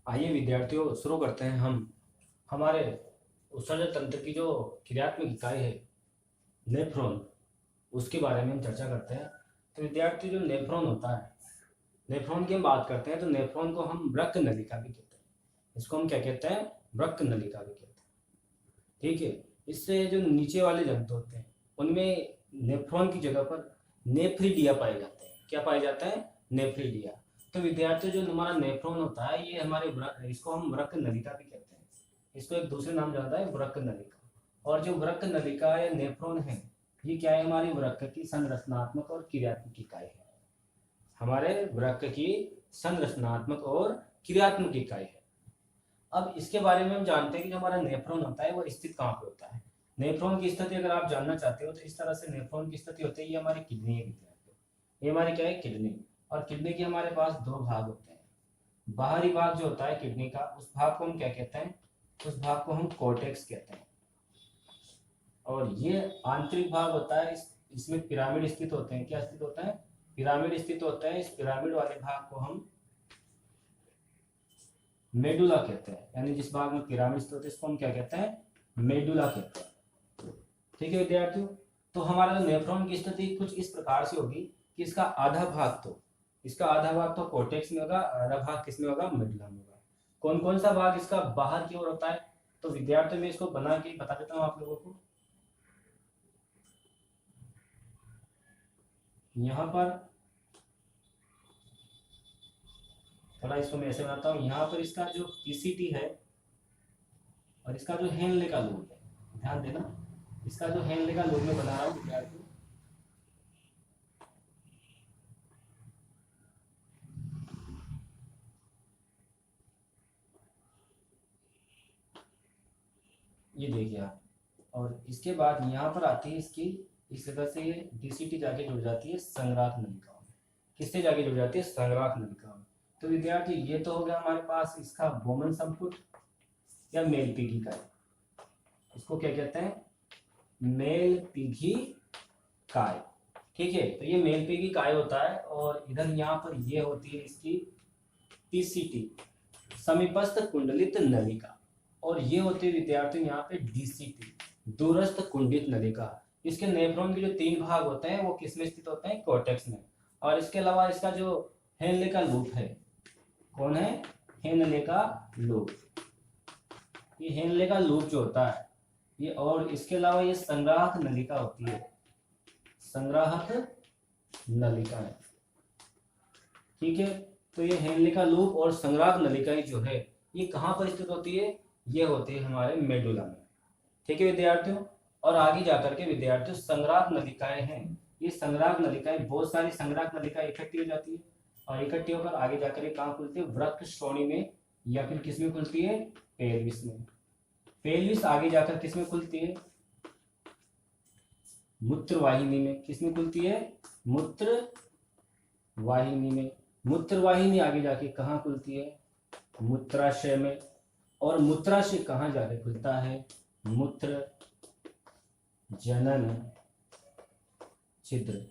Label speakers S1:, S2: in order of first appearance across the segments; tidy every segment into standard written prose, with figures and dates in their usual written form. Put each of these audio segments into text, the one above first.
S1: आइए विद्यार्थियों, शुरू करते हैं हम हमारे उत्सर्जन तंत्र की जो क्रियात्मक इकाई है नेफ्रॉन, उसके बारे में हम चर्चा करते हैं। तो विद्यार्थी, जो नेफ्रॉन होता है, नेफ्रॉन की हम बात करते हैं तो नेफ्रॉन को हम वृक्क नलिका भी कहते हैं। इसको हम क्या कहते हैं? वृक्क नलिका भी कहते हैं। ठीक है। इससे जो नीचे वाले जंतु होते हैं उनमें नेफ्रॉन की जगह पर नेफ्रिडिया पाए जाते हैं। क्या पाए जाता है? नेफ्रिडिया। तो विद्यार्थी, जो हमारा नेफ्रॉन होता है ये हमारे इसको हम वृक्क नलिका भी कहते हैं। इसको एक दूसरे नाम जाता है वृक्क नलिका। और जो वृक्क नलिका या नेफ्रॉन है, ये क्या है? हमारी वृक्क की संरचनात्मक और क्रियात्मक इकाई है। हमारे वृक्क की संरचनात्मक और क्रियात्मक इकाई है। अब इसके बारे में हम जानते हैं कि जो हमारा नेफ्रॉन होता है वो स्थित कहाँ पे होता है। नेफ्रॉन की स्थिति अगर आप जानना चाहते हो तो इस तरह से नेफ्रॉन की स्थिति होती है। ये हमारी किडनी है विद्यार्थी, ये हमारी क्या है? किडनी। और किडनी के हमारे पास दो भाग होते हैं। बाहरी भाग जो होता है किडनी का, उस भाग को हम क्या कहते हैं? उस भाग को हम कोर्टेक्स कहते हैं। और ये आंतरिक भाग होता है, इसमें पिरामिड स्थित होते हैं। क्या स्थित होता है? पिरामिड स्थित होता है। इस पिरामिड वाले भाग को हम मेडुला कहते हैं। यानी जिस भाग में पिरामिड स्थित होते हैं इसको हम क्या कहते हैं? मेडुला कहते हैं। ठीक है विद्यार्थियों। तो हमारा जो नेफ्रॉन की स्थिति कुछ इस प्रकार से होगी कि इसका आधा भाग तो कोर्टेक्स में होगा, आधा भाग किसमें होगा? मेडुला में होगा। कौन कौन सा भाग इसका बाहर की ओर होता है? तो विद्यार्थियों, में इसको बना के बता देता हूँ आप लोगों को। यहाँ पर थोड़ा इसको मैं ऐसे बनाता हूँ। यहाँ पर इसका जो पीसीटी है और इसका जो हेनले का लूप है, ध्यान देना, इसका जो हेनले का लूप में बना रहा हूँ विद्यार्थियों, ये देखिए आप। और इसके बाद यहाँ पर आती है इसकी, इस जगह से ये डीसीटी जाके जुड़ जाती है संग्राहक नलिकाओं में। किससे जाके जुड़ जाती है? संग्राहक नलिकाओं में। तो विद्यार्थी, ये तो हो गया हमारे पास इसका बोमन संपुट या मेलपीगी काय। इसको क्या कहते हैं? मेलपीगी काय। ठीक है। तो ये मेलपीगी काय होता है। और इधर यहाँ पर ये होती है इसकी पीसीटी, समीपस्थ कुंडलित नलिका। और ये होती है विद्यार्थियों यहाँ पे डीसीटी, दूरस्थ कुंडित नलिका। इसके नेफ्रॉन के जो तीन भाग होते हैं वो किसमें स्थित होते हैं? कोर्टेक्स में। और इसके अलावा इसका जो हेनले का लूप है, कौन है? हेनले का लूप। ये हेनले का लूप जो होता है ये, और इसके अलावा ये संग्राहक नलिका होती है, संग्राहक नलिका है। ठीक है। तो ये हेनले का लूप और संग्राहक नलिकाएं जो है ये कहाँ पर स्थित होती है? ये होती है हमारे मेडुला में। ठीक है विद्यार्थियों। और आगे जाकर के विद्यार्थियों, संग्राहक नलिकाएं हैं, ये संग्राहक नलिकाएं, बहुत सारी संग्राहक नलिकाएं इकट्ठी हो जाती है और इकट्ठी होकर आगे जाकर ये कहाँ खुलती है? वृक्क श्रोणि में, या फिर किसमें खुलती है? पेल्विस में। पेल्विस आगे जाकर किसमें खुलती है? मूत्र वाहिनी में। किसमें खुलती है? मूत्र वाहिनी में। मूत्र वाहिनी आगे जाके कहाँ खुलती है? मूत्राशय में। और मूत्राशय कहाँ जाके खुलता है? मूत्र जनन छिद्र।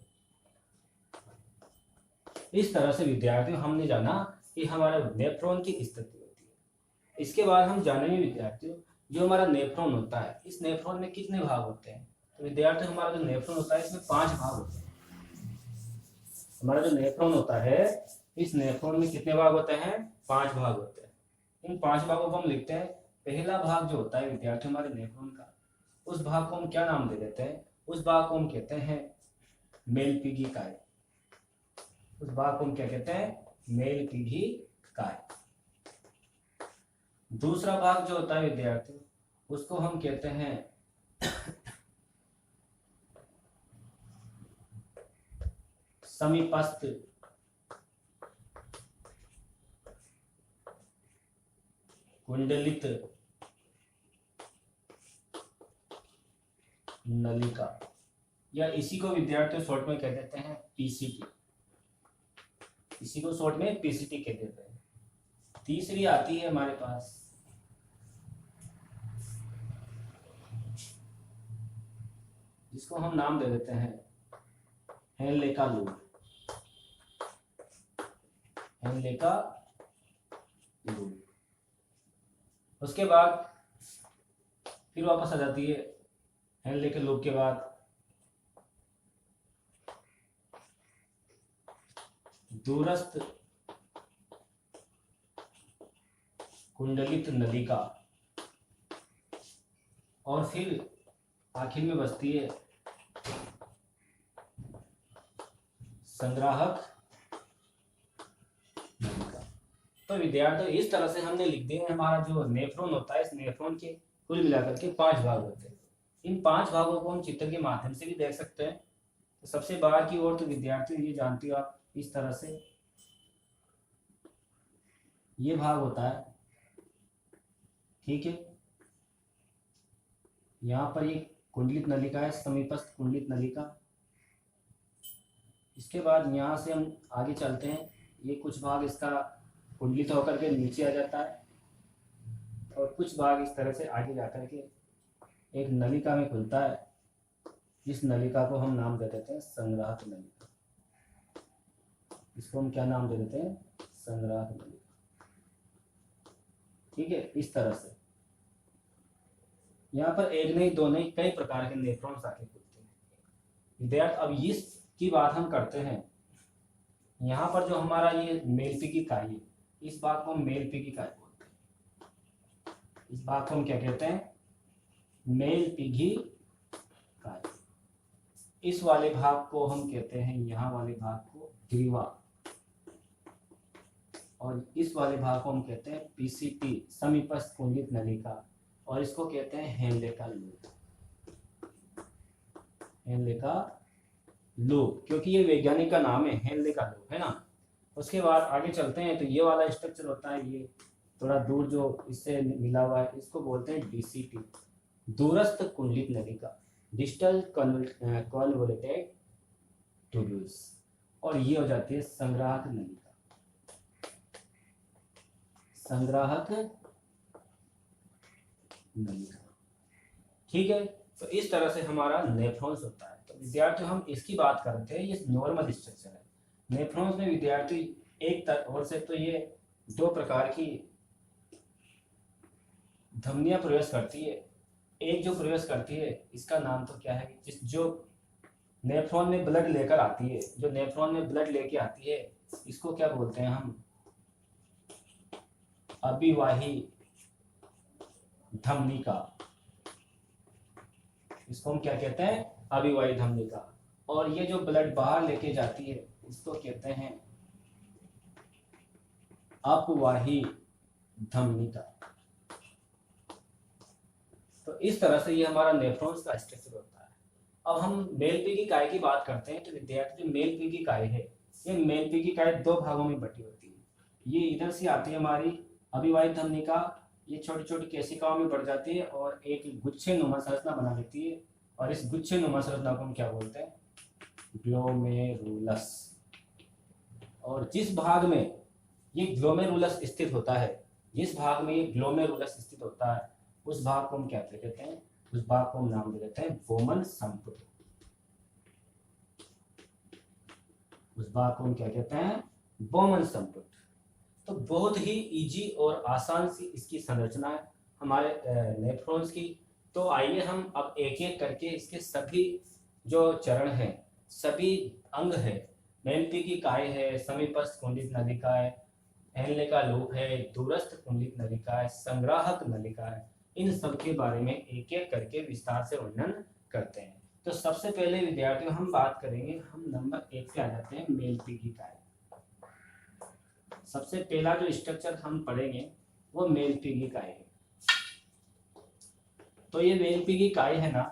S1: इस तरह से विद्यार्थियों हमने जाना कि हमारा नेफ्रॉन की स्थिति होती है। इसके बाद हम जानेंगे विद्यार्थियों, जो हमारा नेफ्रॉन होता है, इस नेफ्रॉन में कितने भाग होते हैं? तो विद्यार्थियों, हमारा जो नेफ्रॉन होता है इसमें 5 भाग होते हैं। हमारा जो नेफ्रॉन होता है इस नेफ्रॉन में कितने भाग होते हैं? 5 भाग होते हैं। इन 5 भागों को हम लिखते हैं। पहला भाग जो होता है विद्यार्थियों हमारे नेफ्रॉन का, उस भाग को हम क्या नाम दे देते हैं? उस भाग को हम कहते हैं मेलपीगी काय। उस भाग को हम क्या कहते हैं? मेलपीगी काय। दूसरा भाग जो होता है विद्यार्थियों उसको हम कहते हैं समीपस्थ कुंडलित नलिका, या इसी को विद्यार्थियों शॉर्ट में कह देते हैं पीसीटी। इसी को शॉर्ट में पीसीटी कह देते हैं। तीसरी आती है हमारे पास जिसको हम नाम दे देते हैं हेनले का लूप। हेनले का लूप। उसके बाद फिर वापस आ जाती है हेनले के लूप के बाद दूरस्थ कुंडलित नलिका, और फिर आखिर में बचती है संग्राहक नलिका। तो विद्यार्थियों इस तरह से हमने लिख दिए हमारा जो नेफ्रॉन होता है, इस नेफ्रॉन के कुल मिलाकर के 5 भाग होते हैं। इन 5 भागों को हम चित्र के माध्यम से भी देख सकते हैं। तो सबसे बाहर की ओर तो विद्यार्थी ये जानते हो आप, इस तरह से ये भाग होता है, ठीक है। यहाँ पर ये कुंडलित नलिका है, समीपस्थ कुंडलित नलिका। इसके बाद यहाँ से हम आगे चलते हैं, ये कुछ भाग इसका कुंडलित होकर के नीचे आ जाता है और कुछ भाग इस तरह से आगे जाकर के एक नलिका में खुलता है। इस नलिका को हम नाम दे देते हैं संग्राहक नलिका। इसको हम क्या नाम दे देते हैं? संग्राहक नलिका, ठीक है। इस तरह से यहाँ पर एक नहीं दो नहीं कई प्रकार के नेफ्रॉन्स आके खुलते हैं विद्यार्थी। अब इसकी बात हम करते हैं, यहाँ पर जो हमारा ये मेलपीगी काई है, इस भाग को हम मेलपीगी काई बोलते हैं। इस भाग को हम क्या कहते हैं? मेलपीगी काई। इस वाले भाग को हम कहते हैं, यहाँ वाले भाग को ग्रीवा, और इस वाले भाग को हम कहते हैं पीसीटी, समीपस्थ कुंडलित नलिका, और इसको कहते हैं हेनले का लूप। हेनले का लूप, क्योंकि ये वैज्ञानिक का नाम है, हेनले का लूप, है ना। उसके बाद आगे चलते हैं, तो ये वाला स्ट्रक्चर होता है, ये थोड़ा दूर जो इससे मिला हुआ है, इसको बोलते हैं डीसीटी, दूरस्थ कुंडलित नलिका, डिजिटल कॉन्वोल्यूटेड ट्यूब्यूल्स, और ये हो जाती है संग्राहक नलिका। संग्राहक नलिका, ठीक है। तो इस तरह से हमारा नेफ्रॉन्स होता है। तो विद्यार्थी हम इसकी बात करते हैं, ये नॉर्मल स्ट्रक्चर है। नेफ्रॉन्स में विद्यार्थी एक और से तो ये 2 प्रकार की धमनियां प्रवेश करती है। एक जो प्रवेश करती है इसका नाम तो क्या है, जिस जो नेफ्रॉन में ब्लड लेकर आती है, जो नेफ्रॉन में ब्लड लेके आती है, इसको क्या बोलते हैं हम? अभिवाही धमनिका। इसको हम क्या कहते हैं? अभिवाही धमनिका। और ये जो ब्लड बाहर लेके जाती है इसको कहते हैं अपवाही धमनिका। तो इस तरह से ये हमारा नेफ्रॉन्स का स्ट्रक्चर होता है। अब हम मेलपीगी काय की बात करते हैं। तो विद्यार्थी जो मेलपीगी काय है, ये मेलपीगी काय 2 भागों में बटी होती है। ये इधर से आती है हमारी अभिवाही धमनिका, ये छोटी छोटी केशिकाओं में बढ़ जाती है और एक गुच्छे नुमा संरचना बना लेती है, और इस गुच्छे नुमा संरचना को हम क्या बोलते हैं? ग्लोमेरुलस। और जिस भाग में ये ग्लोमेरुलस स्थित होता है, जिस भाग में ये ग्लोमेरुलस स्थित होता है, उस भाग को हम क्या कहते हैं? उस भाग को हम नाम दे देते हैं बोमन संपुट। उस भाग को हम क्या कहते हैं? बोमन संपुट। तो बहुत ही इजी और आसान सी इसकी संरचना है हमारे नेफ्रॉन्स की। तो आइए हम अब एक एक करके इसके सभी जो चरण हैं, सभी अंग है, मेलपीगी काय है, समीपस्थ कुंडलित नलिका है, हेनले का लूप है, दूरस्थ कुंडलित नलिका है, संग्राहक नलिका है, इन सब के बारे में एक एक करके विस्तार से वर्णन करते हैं। तो सबसे पहले विद्यार्थियों हम बात करेंगे, हम नंबर 1 पे आ जाते हैं, मेलपीगी काय। सबसे पहला जो स्ट्रक्चर हम पढ़ेंगे वो मेलपीगी काय है। तो ये मेलपीगी काय है ना,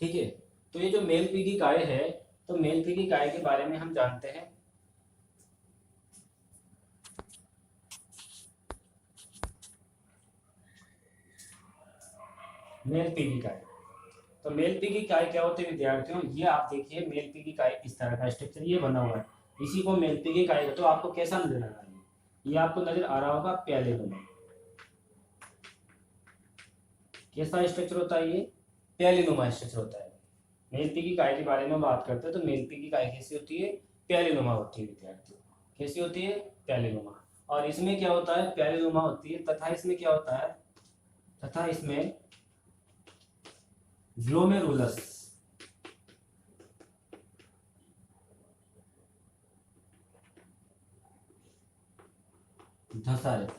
S1: ठीक है। तो ये जो मेलपीगी काय है, तो मेलपीगी काय के बारे में हम जानते हैं। मेलपीगी काय, तो मेलपीगी काय क्या होते हैं विद्यार्थियों? ये आप देखिए, मेलपीगी काय इस तरह का स्ट्रक्चर ये बना हुआ है, इसी को मेलपीगी काय। तो आपको कैसा नजर आ रहा है? ये आपको नजर आ रहा होगा प्याले बने, कैसा स्ट्रक्चर होता है ये? प्यालीनुमा स्ट्रक्चर होता है। मेलपी की काय के बारे में बात करते हैं तो मेलपी की काय कैसी होती है? प्यालीनुमा होती है विद्यार्थियों। कैसी होती है? प्यालीनुमा। और इसमें क्या होता है? प्यालीनुमा होती है तथा इसमें क्या होता है? तथा इसमें ग्लोमेरुलस धसा रहता है।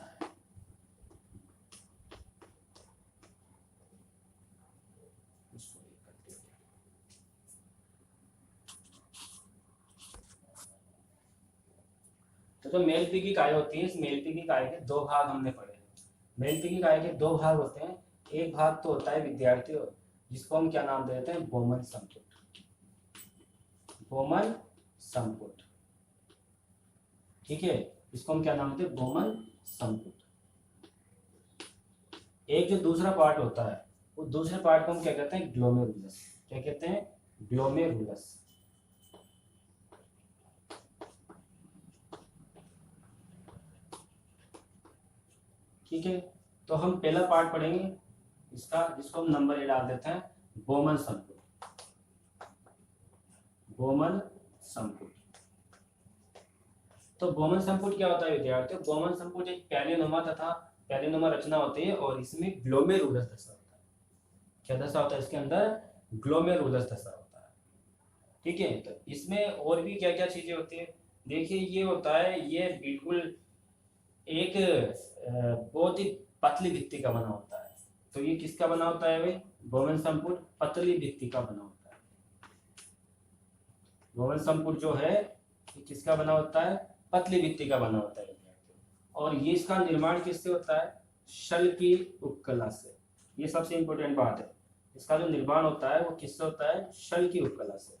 S1: तो जो मेलपी की काय होती है, इस मेलपी की काय के दो भाग हमने पढ़े। मेलपी की काय के दो भाग होते हैं। एक भाग तो होता है विद्यार्थियों जिसको हम क्या नाम देते हैं? बोमन संपुट। बोमन संपुट, ठीक है, इसको हम क्या नाम देते हैं? बोमन संपुट। एक जो दूसरा पार्ट होता है वो दूसरे पार्ट को हम क्या कहते हैं? ग्लोमेरुलस। क्या कहते हैं? ग्लोमेरुलस। ठीक है, तो हम पहला पार्ट पढ़ेंगे इसका, जिसको हम नंबर 1 डाल देते हैं, बोमन संपुट। बोमन संपुट। तो बोमन संपुट क्या होता है विद्यार्थियों? बोमन संपुट एक प्यालीनुमा तथा प्यालीनुमा रचना होती है और इसमें ग्लोमेरुलस दशा होता है। क्या दशा होता है इसके अंदर? ग्लोमेरुलस दशा होता है। ठीक है, तो इसमें और भी क्या क्या चीजें होती है? देखिए ये होता है, ये बिल्कुल एक बहुत ही पतली भित्ति का बना होता है। तो ये किसका बना होता है भाई? बोमन संपुट पतली भित्ति का बना होता है। बोमन संपुट जो है ये किसका बना होता है? पतली भित्ति का बना होता है। और ये इसका निर्माण किससे होता है? शल की उपकला से। ये सबसे इंपॉर्टेंट बात है, इसका जो निर्माण होता है वो किससे होता है? शल की उपकला से।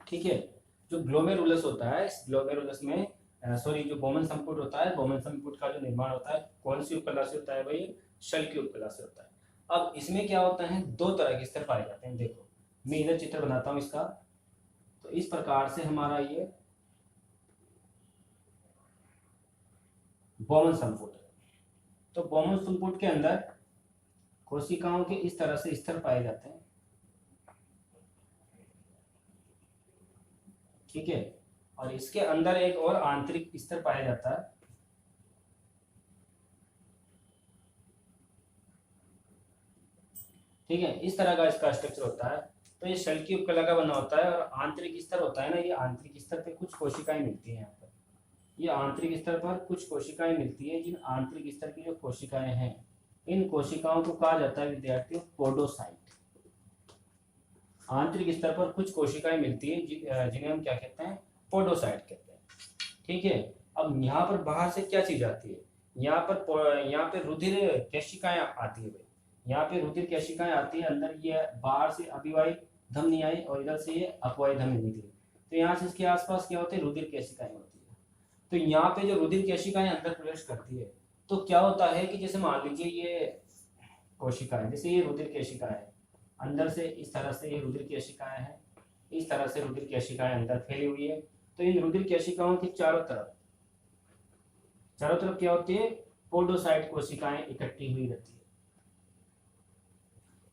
S1: ठीक है, जो ग्लोमेरुलस होता है, इस ग्लोमेरुलस में जो बोमन संपुट होता है, बोमन संपुट का जो निर्माण होता है कौन सी उपकला से होता है भाई? शल की उपकला से होता है। अब इसमें क्या होता है? दो तरह के स्तर पाए जाते हैं। देखो मैं इधर चित्र बनाता हूं इसका, तो इस प्रकार से हमारा ये बोमन संपुट है। तो बोमन संपुट के अंदर कोशिकाओं के इस तरह से स्तर पाए जाते हैं। ठीक है, और इसके अंदर एक और आंतरिक स्तर पाया जाता है। ठीक है, इस तरह का इसका स्ट्रक्चर होता है। तो ये शल की उपकला का बना होता है और आंतरिक स्तर होता है ना, ये आंतरिक स्तर पे कुछ कोशिकाएं मिलती हैं। यहाँ पर ये आंतरिक स्तर पर कुछ कोशिकाएं मिलती है। जिन आंतरिक स्तर की जो कोशिकाएं हैं, इन कोशिकाओं को कहा जाता है विद्यार्थियों पोडोसाइट। आंतरिक स्तर पर कुछ कोशिकाएं मिलती है जिन्हें हम क्या कहते हैं? पोडोसाइट कहते हैं। ठीक है, अब यहाँ पर बाहर से क्या चीज आती है? यहाँ पे रुधिर केशिकाएं आती है भाई। यहाँ पे रुधिर केशिकाएं आती है अंदर। ये बाहर से अभिवाही धमनी आई और इधर से ये अपवाही धमनी निकली। तो यहाँ से इसके आसपास क्या होते हैं? रुधिर केशिकाएं होती है। तो यहाँ पे जो रुधिर केशिकाएं अंदर प्रवेश करती है तो क्या होता है कि जैसे मान लीजिए ये कोशिकाएं, जैसे ये रुधिर केशिकाएं है, अंदर से इस तरह से ये रुधिर केशिकाएं हैं, इस तरह से रुधिर केशिकाएं अंदर फैली हुई है। तो इन रुधिर केशिकाओं के चारों तरफ क्या होती है? पोडोसाइट कोशिकाएं इकट्ठी हुई रहती है।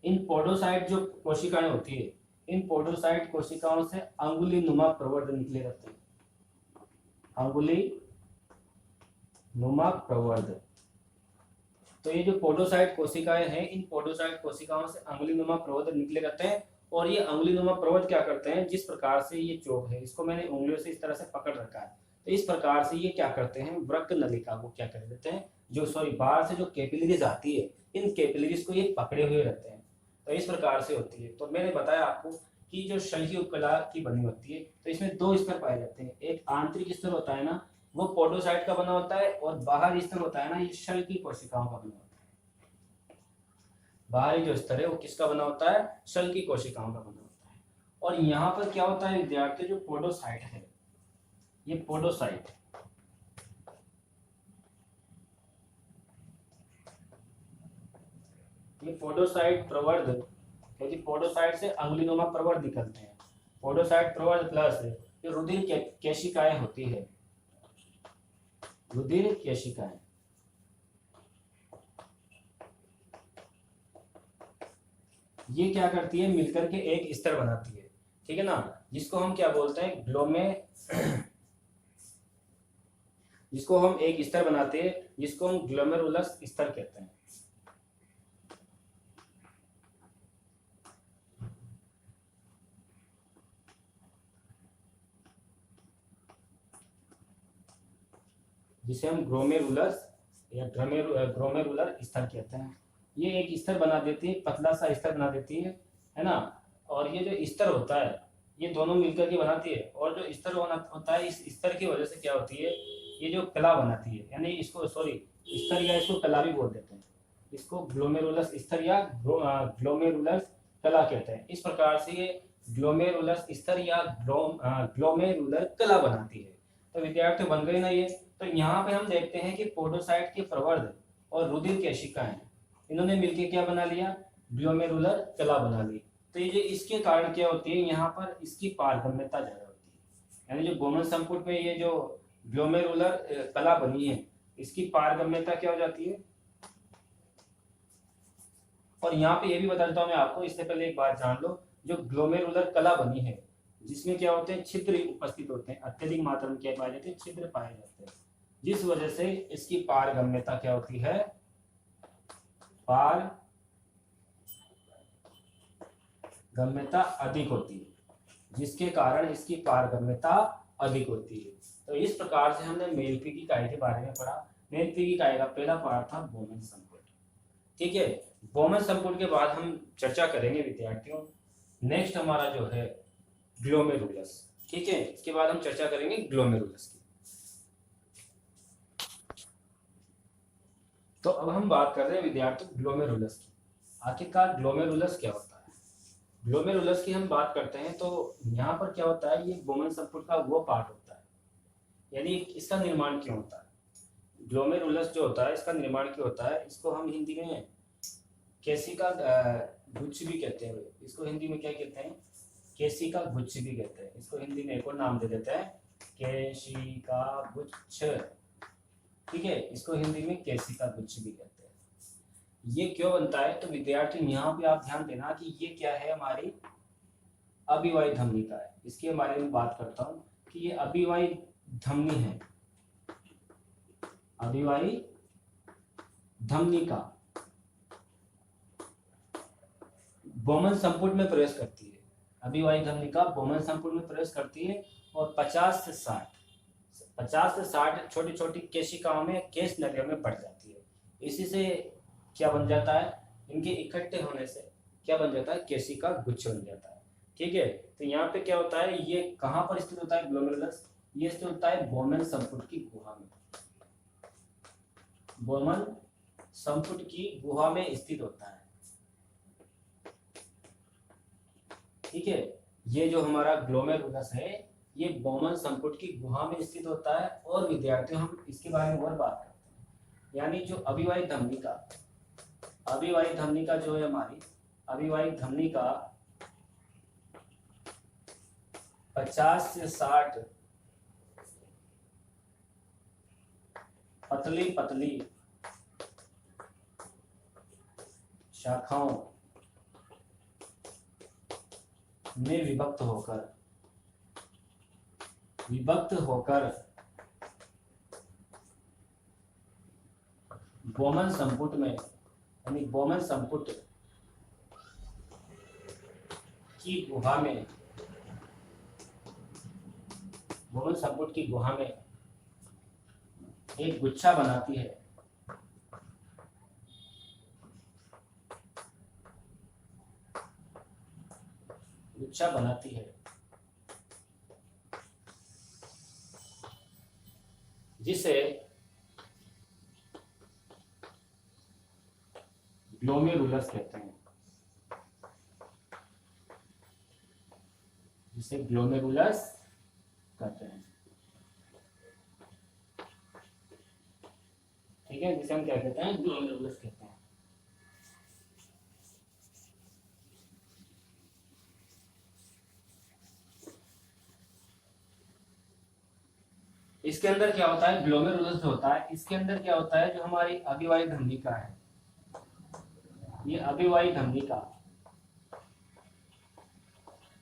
S1: इन पोडोसाइट जो कोशिकाएं होती है, इन पोडोसाइट कोशिकाओं से अंगुली नुमा प्रवर्ध निकले रहते हैं। अंगुली नुमा प्रवर्ध। तो ये जो पोडोसाइट कोशिकाएं हैं, इन पोडोसाइट कोशिकाओं से अंगुलीनुमा प्रवर्ध निकले रहते हैं। और ये अंगुलीनुमा प्रवर्ध क्या करते हैं? जिस प्रकार से ये चोक है, इसको मैंने उंगलियों से इस तरह से पकड़ रखा है, तो इस प्रकार से ये क्या करते हैं? वृक्क नलिका को क्या कर देते हैं? बाहर से जो कैपिलरीज आती है, इन कैपिलरीज को ये पकड़े हुए रहते हैं। तो इस प्रकार से होती है। तो मैंने बताया आपको कि जो शल की उपकला की बनी होती है, तो इसमें दो स्तर पाए जाते हैं। एक आंतरिक स्तर होता है ना, वो पोडोसाइट का बना होता है, और बाहरी स्तर होता है ना, ये शल की कोशिकाओं का बना होता है। बाहरी जो स्तर है वो किसका बना होता है? शल की कोशिकाओं का बना होता है। और यहाँ पर क्या होता है विद्यार्थी? जो पोडोसाइट है, ये पोडोसाइट प्रवर्ध, क्योंकि पोडोसाइट से अंगुलीनुमा प्रवर्ध निकलते हैं। पोडोसाइट प्रवर्ध प्लस जो रुधिर केशिकाएं होती है, रुधिर केशिकाएं, ये क्या करती है, मिलकर के एक स्तर बनाती है, ठीक है ना, जिसको हम क्या बोलते हैं, जिसको हम एक स्तर बनाते हैं, जिसको हम ग्लोमेरुलस स्तर कहते हैं। जिसे हम ग्लोमेरुलस या ग्लोमेरुलर स्तर कहते हैं। ये एक स्तर बना देती है, पतला सा स्तर बना देती है ना। और ये जो स्तर होता है ये दोनों मिलकर के बनाती है, और जो स्तर होता है इस स्तर की वजह से क्या होती है, ये जो कला बनाती है, यानी इसको सॉरी स्तर या इसको कला भी बोल देते हैं, इसको ग्लोमेरुलस स्तर या ग्लोमेरुलस कला कहते हैं। इस प्रकार से ये ग्लोमेरुलस स्तर या ग्लोमेरुलर कला बनाती है। तो विद्यार्थी बन गए ना ये। तो यहाँ पे हम देखते हैं कि पोडोसाइट के प्रवर्ध और रुधिर केशिकाएं, इन्होंने मिलकर क्या बना लिया, ग्लोमेरुलर कला बना ली। तो ये जो इसके कारण क्या होती है, यहाँ पर इसकी पारगम्यता ज्यादा होती है, यानी जो बोमन संपुट में ये जो ग्लोमेरुलर कला बनी है, इसकी पारगम्यता क्या हो जाती है। और यहाँ पे ये भी बता देता हूँ मैं आपको, इससे पहले एक बात जान लो, जो ग्लोमेरुलर कला बनी है जिसमें क्या होते हैं, छिद्र उपस्थित होते हैं, अत्यधिक मात्रा में क्या पाए जाते हैं, छिद्र पाए जाते हैं, जिस वजह से इसकी पारगम्यता क्या होती है, पारगम्यता अधिक होती है, जिसके कारण इसकी पारगम्यता अधिक होती है। तो इस प्रकार से हमने मेलफी इकाई के बारे में पढ़ा। मेलफी इकाई का पहला पार्ट था बोमन संपुट, ठीक है। बोमन संपुट के बाद हम चर्चा करेंगे विद्यार्थियों, नेक्स्ट हमारा जो है ग्लोमेरुलस, ठीक है। इसके बाद हम चर्चा करेंगे ग्लोमेरुलस की। तो अब हम बात कर रहे हैं विद्यार्थियों ग्लोमेरुलस की। आखिरकार ग्लोमेरुलस क्या होता है। ग्लोमेरुलस की हम बात करते हैं तो यहाँ पर क्या होता है, ये बोमन संपुट का वो पार्ट होता है, यानी इसका निर्माण क्यों होता है। ग्लोमेरुलस जो होता है इसका निर्माण क्यों होता है, इसको हम हिंदी में केशिका गुच्छ भी कहते हैं। इसको हिंदी में क्या कहते हैं, केशिका गुच्छ भी कहते हैं। इसको हिंदी में एक और नाम दे देते हैं, केशिका गुच्छ, ठीक है। इसको हिंदी में केशिका गुच्छ भी कहते हैं। ये क्यों बनता है, तो विद्यार्थी यहाँ पे आप ध्यान देना कि ये क्या है, हमारी अभिवाही धमनिका है। इसके बारे में बात करता हूँ कि ये अभिवाही धमनी है, अभिवाही धमनिका बोमन संपुट में प्रवेश करती है। अभिवाही धमनिका बोमन संपुट में प्रवेश करती है और 50 से 60 छोटी छोटी केशिकाओं में, केश नलियों में बढ़ जाती है। इसी से क्या बन जाता है, इनके इकट्ठे होने से क्या बन जाता है, केशिका गुच्छ बन जाता है, ठीक है। तो यहाँ पे क्या होता है, ये कहाँ पर स्थित होता है ग्लोमेरुलस, ये स्थित होता है बोमन संपुट की गुहा में, बोमन संपुट की गुहा में स्थित होता है, ठीक है। ये जो हमारा ग्लोमेरुलस है ये बोमन संपुट की गुहा में स्थित होता है। और विद्यार्थियों हम इसके बारे में और बात करते हैं, यानी जो अभिवाही धमनिका जो है हमारी अभिवाही धमनिका 50 से 60 पतली पतली शाखाओं में विभक्त होकर बोमन संपुट में, यानी बोमन संपुट की गुहा में, बोमन संपुट की गुहा में एक गुच्छा बनाती है, जिसे ग्लोमेरुलस कहते हैं, जिसे ग्लोमेरुलस कहते हैं, ठीक है, जिसे हम क्या कहते हैं, ग्लोमेरुलस कहते हैं। इसके अंदर क्या होता है, ग्लोमेरुलस जो होता है इसके अंदर क्या होता है, जो हमारी अभिवाही धमनिका है, ये अभिवाही धमनिका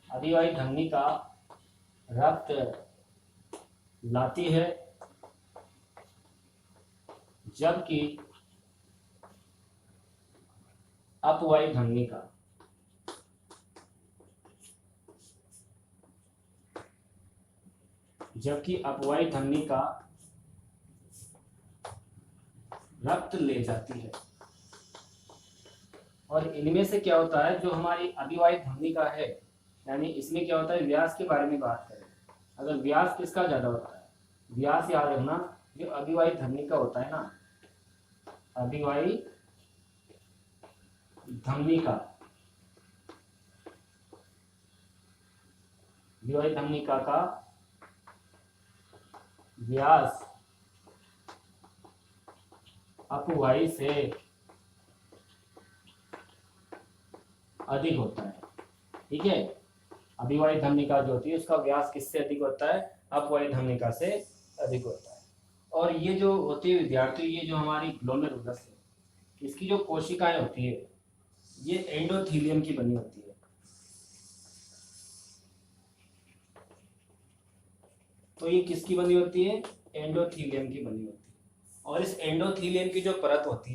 S1: अभिवाही धमनिका रक्त लाती है, जबकि अपवाही धमनिका रक्त ले जाती है। और इनमें से क्या होता है, जो हमारी अभिवाही धमनिका है, यानी इसमें क्या होता है, व्यास के बारे में बात करें, अगर व्यास किसका ज्यादा होता है, व्यास याद रखना, जो अभिवाही धमनिका होता है ना, अभिवाही धमनिका का व्यास अपवाही से अधिक होता है। ठीक है, अभिवाही धमनिका जो होती है उसका व्यास किससे अधिक होता है, अपवाही धमनिका से अधिक होता है। और ये जो होती है विद्यार्थी, ये जो हमारी ग्लोमेरुलस है, इसकी जो कोशिकाएं होती है ये एंडोथीलियम की बनी होती है। तो ये किसकी बनी होती है, एंडोथीलियम की बनी होती है। और इस एंडोथीलियम की जो परत होती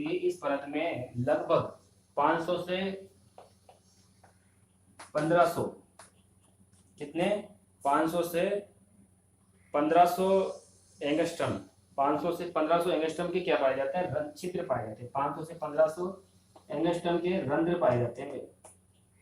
S1: है, इस परत में लगभग 500 से 1500 कितने 500 से 1500 एंगस्ट्रम 500 से 1500 एंगस्ट्रम के क्या पाए जाते हैं, छिद्र पाए जाते हैं। 500 से 1500 एंगस्ट्रम के रंध्र पाए जाते हैं।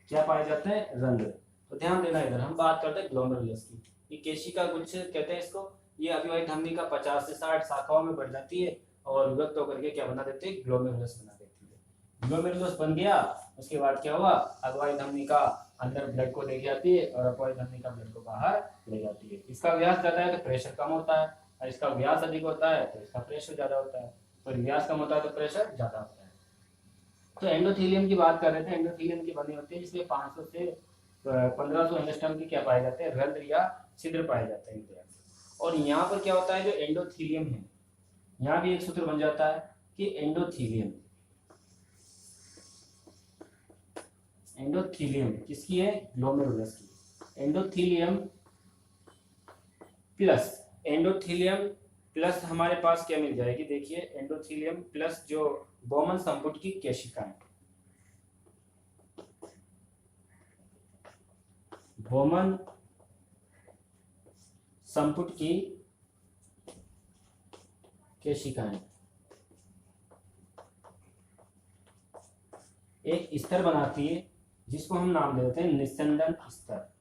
S1: क्या पाए जाते हैं, रंध्र। तो ध्यान देना, इधर हम बात करते हैं ग्लोमेरुलस की। ये केशिका गुच्छ कहते हैं इसको। ये अभिवाही धमनिका 50 से 60 शाखाओं में बढ़ जाती है और विभक्त होकर के क्या बना देती है, ग्लोमेरुलस बना देती है। ग्लोमेरुलस बन गया, उसके बाद क्या हुआ, अभिवाही धमनिका अंदर ब्लड को लेके आती है और अपवाही धमनिका ब्लड को बाहर ले जाती है। इसका व्यास ज्यादा है तो प्रेशर कम होता है, और इसका व्यास अधिक होता है तो इसका प्रेशर ज्यादा होता है। तो व्यास कम होता है तो प्रेशर ज्यादा होता है। तो एंडोथीलियम की बात कर रहे थे, एंडोथीलियम की बनी होती है जिसमें 500 से 1500 एंगस्ट्रम की क्या पाए जाते हैं, रंध्र या छिद्र पाए जाते हैं। और यहाँ पर क्या होता है, जो एंडोथीलियम है, यहाँ भी एक सूत्र बन जाता है कि एंडोथीलियम किसकी है, ग्लोमेरुलस की। एंडोथीलियम प्लस हमारे पास क्या मिल जाएगी, देखिए एंडोथीलियम प्लस जो बोमन संपुट की केशिकाएं, बोमन संपुट की केशिकाएं एक स्तर बनाती है जिसको हम नाम देते हैं निस्यंदन स्तर।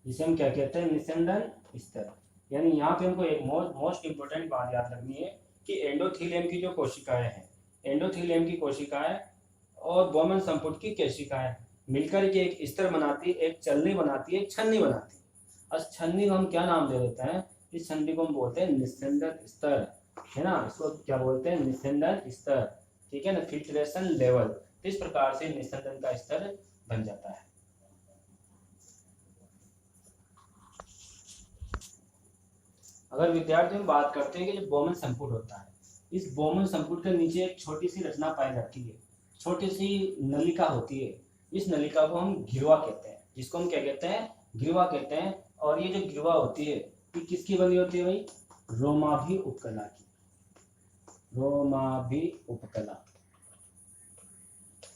S1: जिसे हम क्या कहते हैं, निस्यंदन स्तर। यानी यहाँ पे हमको एक मोस्ट इंपोर्टेंट बात याद रखनी है कि एंडोथीलियम की जो कोशिकाएं हैं, एंडोथीलियम की कोशिकाएं और बोमन संपुट की कोशिकाएं मिलकर के एक स्तर बनाती है, एक चलनी बनाती है, एक छन्नी बनाती है। और छन्नी को हम क्या नाम दे देते हैं, इस छन्नी को हम बोलते हैं निस्यंदन स्तर, है ना। इसको क्या बोलते हैं, निस्यंदन स्तर। ठीक है ना, फिल्ट्रेशन लेवल। तो इस प्रकार से निस्यंदन का स्तर बन जाता है। अगर विद्यार्थी हम बात करते हैं कि जो बोमन संपुट होता है, इस बोमन संपुट के नीचे एक छोटी सी रचना पाई जाती है, छोटी सी नलिका होती है। इस नलिका को हम गिरवा कहते हैं, जिसको हम क्या कहते हैं, गिरवा कहते हैं। और ये जो गिरवा होती है ये किसकी बनी होती है भाई, रोमाभी उपकला की, रोमाभी उपकला।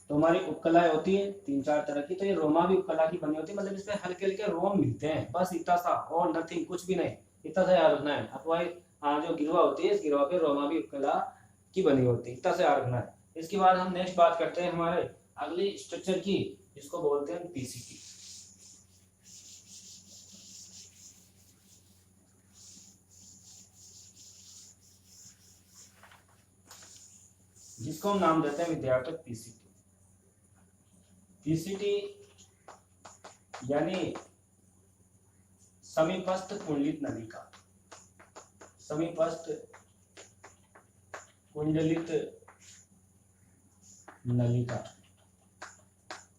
S1: तो हमारी उपकलाएं होती है 3-4 तरह की, तो ये रोमाभी उपकला की बनी होती है। मतलब इसमें हल्के हल्के रोम मिलते हैं, बस इतना सा, और नथिंग, कुछ भी नहीं, इतना सा याद रखना है। अथवा जो गिरवा होती है, इस गिरवा पे रोमाभी उपकला की बनी होती है, इतना सा याद रखना है। इसके बाद हम नेक्स्ट बात करते हैं हमारे अगली स्ट्रक्चर की, जिसको बोलते हैं पीसीटी। जिसको हम नाम देते हैं विद्यार्थी पीसीटी। पीसीटी यानी समीपस्थ कुंडलित नलिका, समीपस्थ कुंडलित नलिका।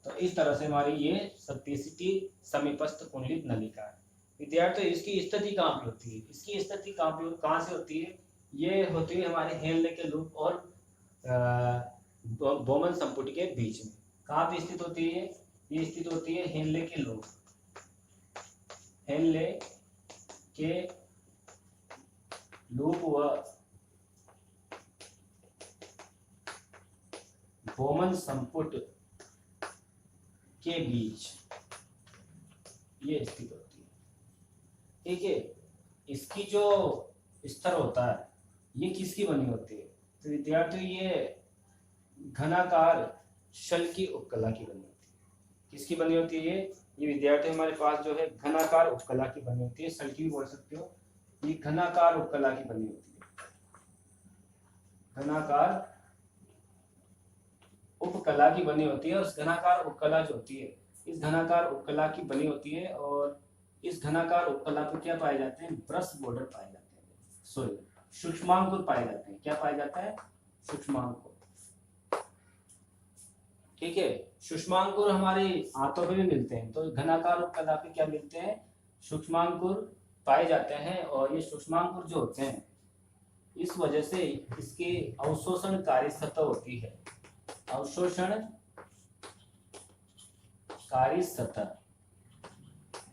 S1: तो इस तरह से हमारी ये पीसीटी समीपस्थ कुंडलित नलिका है। विद्यार्थी इसकी स्थिति कहाँ पे होती है, इसकी स्थिति कहाँ से होती है, ये होती है हमारे हेनले के लूप और बोमन संपुट के बीच में। कहाँ पे स्थित होती है? ये स्थित होती है हेनले के लोब, हेनले के लूप व बोमन संपुट के बीच ये स्थित होती है। ठीक है, इसकी जो स्तर होता है ये किसकी बनी होती है? तो विद्यार्थियों ये घनाकार शल की उपकला की बनी होती है। किसकी बनी होती है ये विद्यार्थी? हमारे पास जो है घनाकार उपकला की बनी होती है, शल की भी बोल सकते हो। ये घनाकार उपकला की बनी होती है, घनाकार उपकला की बनी होती है। और इस घनाकार उपकला जो होती है, इस घनाकार उपकला की बनी होती है। और इस घनाकार उपकला पे क्या पाए जाते हैं? ब्रश बॉर्डर पाए जाते हैं, सॉरी सूक्ष्मांकुर पाए जाते हैं। क्या पाया जाता है? सूक्ष्मांकुर। ठीक है, सूक्ष्मांकुर हमारे हाथों पे भी मिलते हैं, तो घनाकार उपकला पे क्या मिलते हैं? सूक्ष्मांकुर पाए जाते हैं। और ये सूक्ष्मांकुर जो होते हैं इस वजह से इसकी अवशोषण कार्य सतह होती है, अवशोषण कार्य सतह।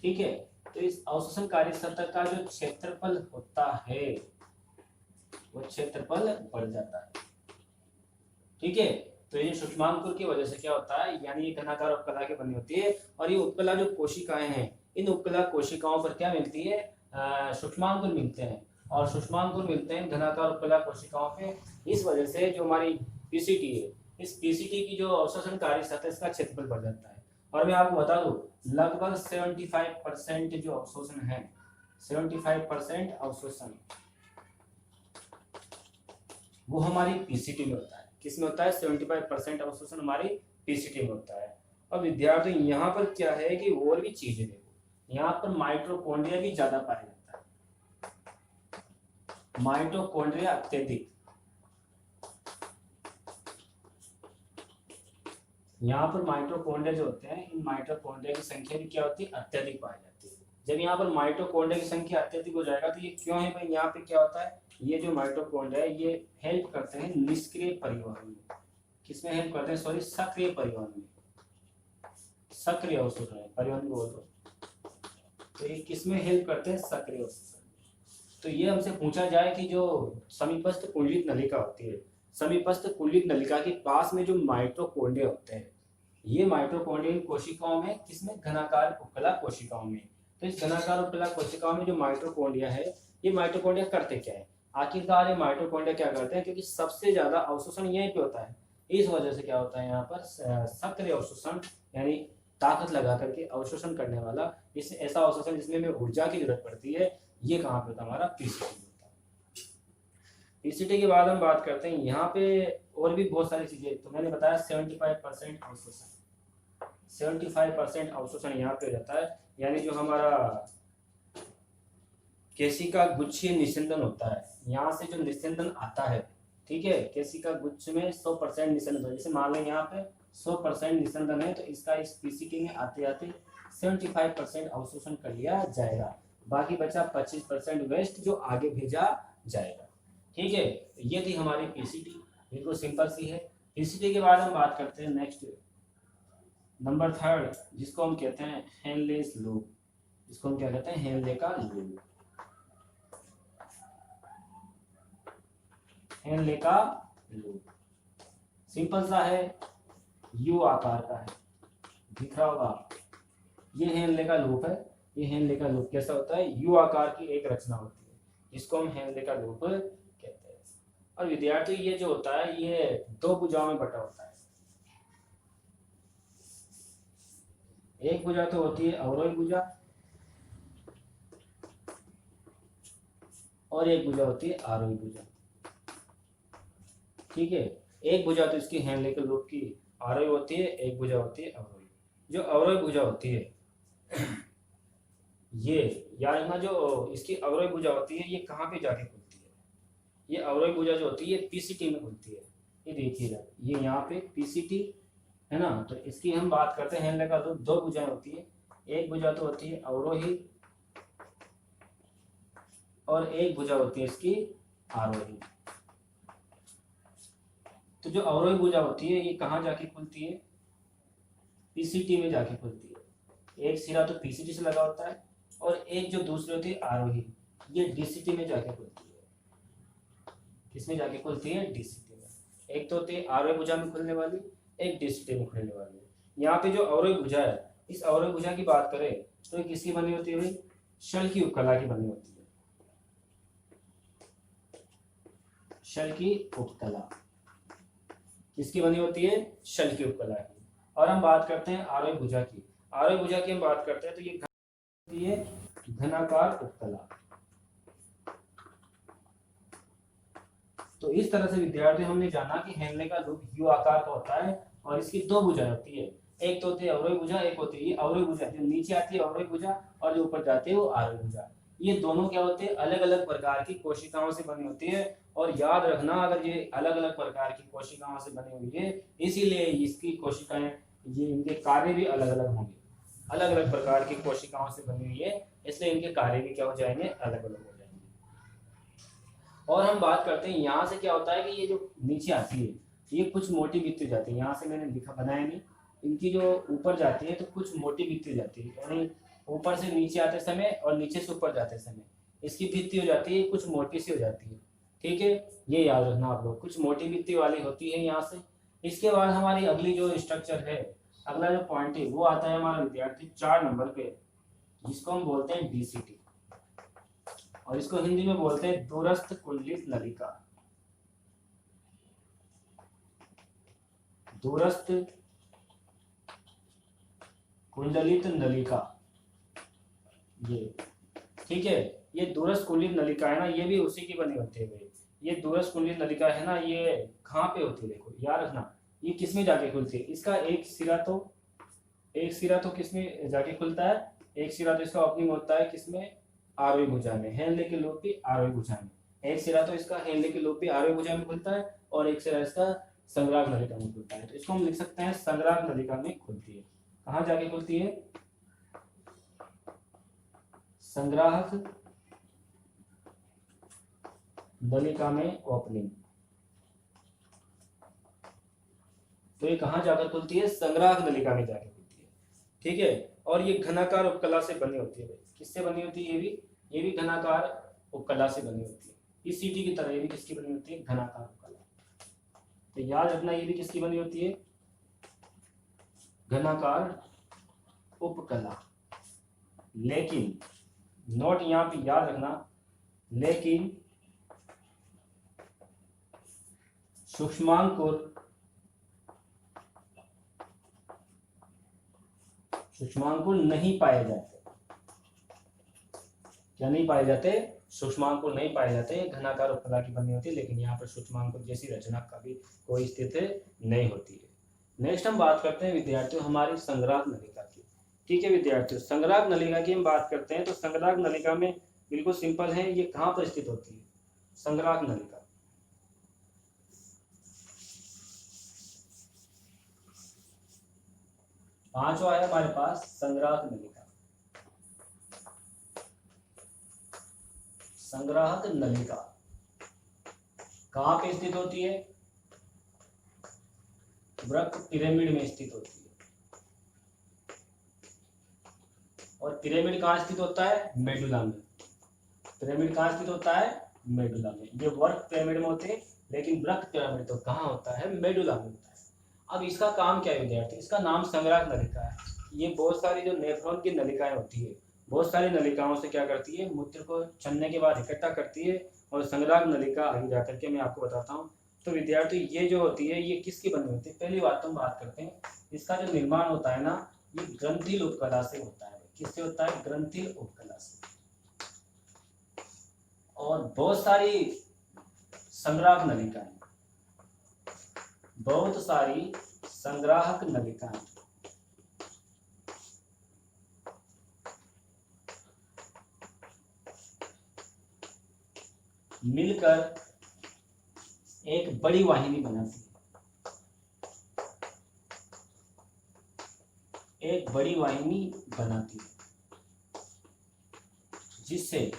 S1: ठीक है, तो इस अवशोषण कार्य सतह का जो क्षेत्रफल होता है वो क्षेत्रफल बढ़ जाता है। ठीक है, तो ये सूक्ष्मांकुर की वजह से क्या होता है, यानी ये घनाकार उपकला की बनी होती है। और ये उपकला जो कोशिकाएं हैं, इन उपकला कोशिकाओं पर क्या मिलती है? सूक्ष्मांकुर मिलते हैं। और सूक्ष्मांकुर मिलते हैं घनाकार उपकला कोशिकाओं पे। इस वजह से जो हमारी पीसीटी है, इस पीसीटी की जो अवशोषणकारी सतह, इसका क्षेत्रफल बढ़ जाता है। और मैं आपको बता दूं, लगभग 75% जो अवशोषण है, 75% अवशोषण वो हमारी पीसीटी में होता है। किसमें होता है? 75% अवशोषण हमारी पीसीटी में होता है। और विद्यार्थी यहाँ पर क्या है कि और भी चीजें देखो, यहाँ पर माइटोकॉन्ड्रिया भी ज्यादा पाया जाता है, माइटोकॉन्ड्रिया अत्यधिक। यहाँ पर माइटोकॉन्ड्रिया जो होते हैं, इन माइटोकॉन्ड्रिया की संख्या भी क्या होती है? अत्यधिक पाई जाती है। जब यहाँ पर माइटोकॉन्ड्रिया की संख्या अत्यधिक हो जाएगा तो ये क्यों है भाई? यहाँ पे क्या होता है, ये जो माइटोकॉन्ड्रिया है ये हेल्प करते हैं निष्क्रिय परिवहन में। किसमें हेल्प करते हैं? सॉरी, सक्रिय परिवहन में। सक्रिय अवशोषण है, परिवहन बोल दो, तो ये किसमें हेल्प करते हैं? सक्रिय अवशोषण। तो ये हमसे पूछा जाए कि जो समीपस्थ कुंडलित नलिका होती है, समीपस्थ कुंडलित नलिका के पास में जो माइटोकॉन्ड्रिया होते हैं, ये माइटोकॉन्ड्रिया कोशिकाओं में, किसमें? घनाकार उपकला कोशिकाओं में। तो इस घनाकार उपकला कोशिकाओं में जो माइटोकॉन्ड्रिया है, ये माइटोकॉन्ड्रिया करते क्या है? आखिरकार ये माइटोकॉन्ड्रिया क्या करते हैं? क्योंकि सबसे ज्यादा अवशोषण यहीं पे होता है, इस वजह से क्या होता है यहाँ पर? सक्रिय अवशोषण, यानी ताकत लगा करके अवशोषण करने वाला, इस ऐसा अवशोषण जिसमें हमें ऊर्जा की जरूरत पड़ती है, ये कहाँ पे होता है? हमारा पीसीटी में होता है। पीसीटी के बाद हम बात करते हैं यहाँ पे और भी बहुत सारी चीजें। तो मैंने बताया 75% अवशोषण, 75% अवशोषण यहाँ पे हो जाता है। यानी जो हमारा केशिका गुच्छीय निस्यंदन होता है, यहाँ से जो निस्यंदन आता है, ठीक है, केशिका गुच्छ में 100% निस्यंदन। जैसे मान लें यहाँ पे 100% निस्यंदन है, तो इसका इस पीसीटी में आते आते 75% अवशोषण कर लिया जाएगा। बाकी बचा 25% वेस्ट जो आगे भेजा जाएगा। ठीक है, ये थी हमारी पीसीटी, बिल्कुल सिंपल सी है। पीसीटी के बाद हम बात करते हैं नेक्स्ट नंबर 3, जिसको हम कहते हैं हेनलेस लूप। जिसको हम क्या कहते हैं? हेनले का लूप। हेनले का लूप सिंपल सा है, यू आकार का है, दिख रहा होगा। ये हेनले का लूप है। ये हेनले का लूप कैसा होता है? यू आकार की एक रचना होती है, जिसको हम हेनले का लूप कहते हैं। और विद्यार्थी ये जो होता है ये 2 भुजाओं में बटा होता है। एक भुजा तो होती है अवरोही भुजा, और एक भुजा होती है आरोही भुजा। ठीक है, एक भुजा तो इसकी हेनले के लूप की आरोही होती है, एक भुजा होती है अवरोही। जो अवरोही भुजा होती है ये, यार जो इसकी अवरोही भुजा होती है ये कहाँ पे जाके खुलती है? ये अवरोही भुजा जो होती है पीसीटी में खुलती है। ये देखिएगा, ये यहाँ पे पीसीटी है ना। तो इसकी हम बात करते हैं हेनले का लूप। 2 भुजाएं होती है, एक भुजा तो होती है अवरोही और एक भुजा होती है इसकी आरोही। तो जो अवरोही भुजा होती है ये कहाँ जाके खुलती है, पीसीटी में जाके खुलती है। एक सिरा तो पीसीटी से लगा होता है और एक जो दूसरी होती है आरोही, ये डीसीटी में जाके खुलती है। किसमें जाके खुलती है, डीसीटी में। एक तो होती है आरोही भुजा में खुलने वाली, एक डीसीटी में खुलने वाली। यहाँ पे जो अवरोही भुजा है, इस अवरोही भुजा की बात करें तो ये किसकी बनी होती है भाई, शल की उपकला की बनी होती है, शल की उपकला किसकी बनी होती है, शल की उपकला की। और हम बात करते हैं आरोही भुजा की। आरोही भुजा की हम बात करते हैं तो ये होती है घनाकार उपकला। तो इस तरह से विद्यार्थी हमने जाना कि हेनले का रूप यू आकार का होता है और इसकी दो भुजाएं होती है, एक तो होती है अवरोही भुजा, एक होती है ये अवरोही भुजा, जो नीचे आती है अवरोही भुजा और जो ऊपर जाती है वो आरोही भुजा। ये दोनों क्या होते हैं, अलग अलग प्रकार की कोशिकाओं से बनी होती है। और याद रखना, अगर ये अलग अलग प्रकार की कोशिकाओं से बनी हुई है इसीलिए इसकी कोशिकाएं, ये इनके कार्य भी अलग अलग होंगे। अलग अलग प्रकार की कोशिकाओं से बनी हुई है इसलिए इनके कार्य भी क्या हो जाएंगे, अलग अलग हो जाएंगे। और हम बात करते हैं यहाँ से क्या होता है कि ये जो नीचे आती है ये कुछ मोटी भित्ति जाती है, यहाँ से मैंने लिखा बनाया नहीं, इनकी जो ऊपर जाती है तो कुछ मोटी भित्ति जाती है, यानी ऊपर से नीचे आते समय और नीचे से ऊपर जाते समय इसकी भित्ति हो जाती है कुछ मोटी सी हो जाती है। ठीक है, ये याद रखना आप लोग, कुछ मोटी भित्ति वाली होती है यहाँ से। इसके बाद हमारी अगली जो स्ट्रक्चर है, अगला जो पॉइंट है वो आता है हमारा विद्यार्थी 4 नंबर पे, जिसको हम बोलते हैं डीसीटी, और इसको हिंदी में बोलते हैं दूरस्थ कुंडलित नलिका। दूरस्थ कुंडलित नलिका, ये ठीक है, ये दूरस्थ कुंडलित नलिका है ना, ये भी उसी की बनी होती है भाई। ये दूरस्थ कुंडलित नलिका है ना, ये कहाँ पे होती है, देखो याद रखना, ये किसमें जाके खुलती है, इसका एक सिरा तो किसमें जाके खुलता है, एक सिरा तो इसका ओपनिंग होता है किसमें, आरोही भुजा में, हेनले के लोब भी आरोही भुजा में। एक सिरा तो इसका हेनले के लोब भी आरोही भुजा में खुलता है और एक सिरा इसका संग्राहक नलिका में खुलता है। तो इसको हम लिख सकते हैं संग्राहक नलिका में खुलती है। कहाँ जाके खुलती है, संग्राहक नलिका में ओपनिंग। तो ये कहाँ जाकर खुलती है, संग्राहक नलिका में जाकर खुलती है। ठीक है, और ये घनाकार उपकला से बनी होती है। किससे बनी होती है, ये भी घनाकार उपकला से बनी होती है। इस सीटी की तरह ये भी किसकी बनी होती है, घनाकार उपकला। तो याद रखना ये भी किसकी बनी होती है, घनाकार उपकला। लेकिन नोट यहां पे याद रखना, लेकिन सूक्ष्मांकुर नहीं पाए जाते। क्या नहीं पाए जाते, सूक्ष्मांकुर नहीं पाए जाते, घनाकार उपकला की बनी होती है, लेकिन यहाँ पर सूक्ष्मांकुर जैसी रचना का भी कोई स्थिति नहीं होती है। नेक्स्ट हम बात करते हैं विद्यार्थियों हमारी संग्राहक नलिका की। ठीक है विद्यार्थियों, संग्राहक नलिका की हम बात करते हैं तो संग्राहक नलिका में बिल्कुल सिंपल है, ये कहाँ पर स्थित होती है, संग्राहक नलिका। पांचवा है हमारे पास संग्राहक नलिका। संग्राहक नलिका कहाँ पे स्थित होती है, वृक्क पिरामिड में स्थित होती है। और पिरामिड कहाँ स्थित होता है, मेडुला में। पिरामिड कहाँ स्थित होता है, मेडुला में। ये वर्क पिरामिड में होते हैं, लेकिन वृक्क पिरामिड तो कहाँ होता है, मेडुला में होता है। अब इसका काम क्या है विद्यार्थी, इसका नाम संग्राहक नलिका है। ये बहुत सारी जो नेफ्रॉन की नलिकाएं होती है, बहुत सारी नलिकाओं से क्या करती है, मूत्र को चलने के बाद इकट्ठा करती है और संग्राहक नलिका आगे जाकर के मैं आपको बताता हूँ। तो विद्यार्थी ये जो होती है ये किसकी बनी होती है, पहली बात तो हम बात करते हैं, इसका जो निर्माण होता है ना, ये ग्रंथिल उपकला से होता है। किससे होता है, ग्रंथिल उपकला से। और बहुत सारी संग्राहक नलिकाएं, बहुत सारी संग्राहक नलिकाएं मिलकर एक बड़ी वाहिनी बनाती है, एक बड़ी वाहिनी बनाती है, जिससे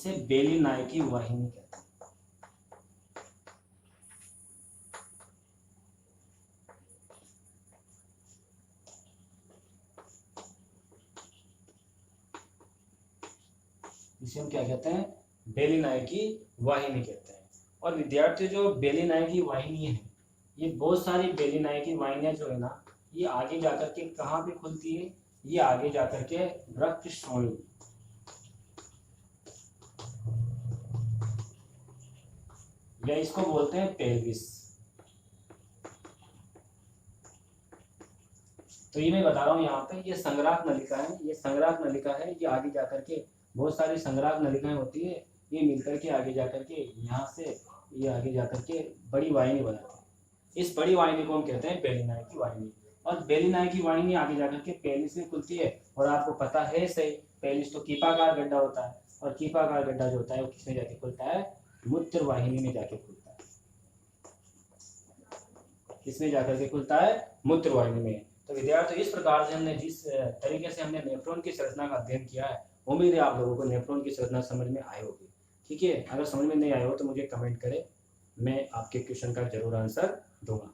S1: इसे बेलिनायकी वाहिनी कहते हैं। इसे हम क्या कहते हैं? बेलिनायकी वाहिनी कहते हैं। और विद्यार्थी जो बेलिनायकी वाहिनी है, ये बहुत सारी बेलिनायकी वाहिनियां जो है ना, ये आगे जाकर के कहाँ पे खुलती है? ये आगे जाकर के वृक्क श्रोणी, या इसको बोलते हैं पेल्विस। तो ये मैं बता रहा हूँ यहाँ पे, ये संग्राहक नलिका है, ये संग्राहक नलिका है, ये आगे जाकर के बहुत सारी संग्राहक नलिकाएं होती है, ये मिलकर के आगे जाकर के यहाँ से ये आगे जाकर के बड़ी वाहिनी बनाती है। इस बड़ी वाहिनी को हम कहते हैं बेलिनायकी वाहिनी। और बेलिनायकी वाहिनी आगे जाकर के पेलिस में खुलती है। और आपको पता है सही, पेलिस तो कीपाकार गड्ढा होता है, और कीपाकार गड्ढा जो होता है वो किसमें जाके खुलता है? मूत्र वाहिनी में जाके खुलता है। किसमें जाकर के खुलता है? मूत्र वाहिनी में। तो विद्यार्थी, इस प्रकार से हमने जिस तरीके से हमने नेफ्रॉन की संरचना का अध्ययन किया है, उम्मीद है आप लोगों को नेफ्रॉन की संरचना समझ में आई होगी। ठीक है, अगर समझ में नहीं आया हो तो मुझे कमेंट करें, मैं आपके क्वेश्चन का जरूर आंसर दूंगा।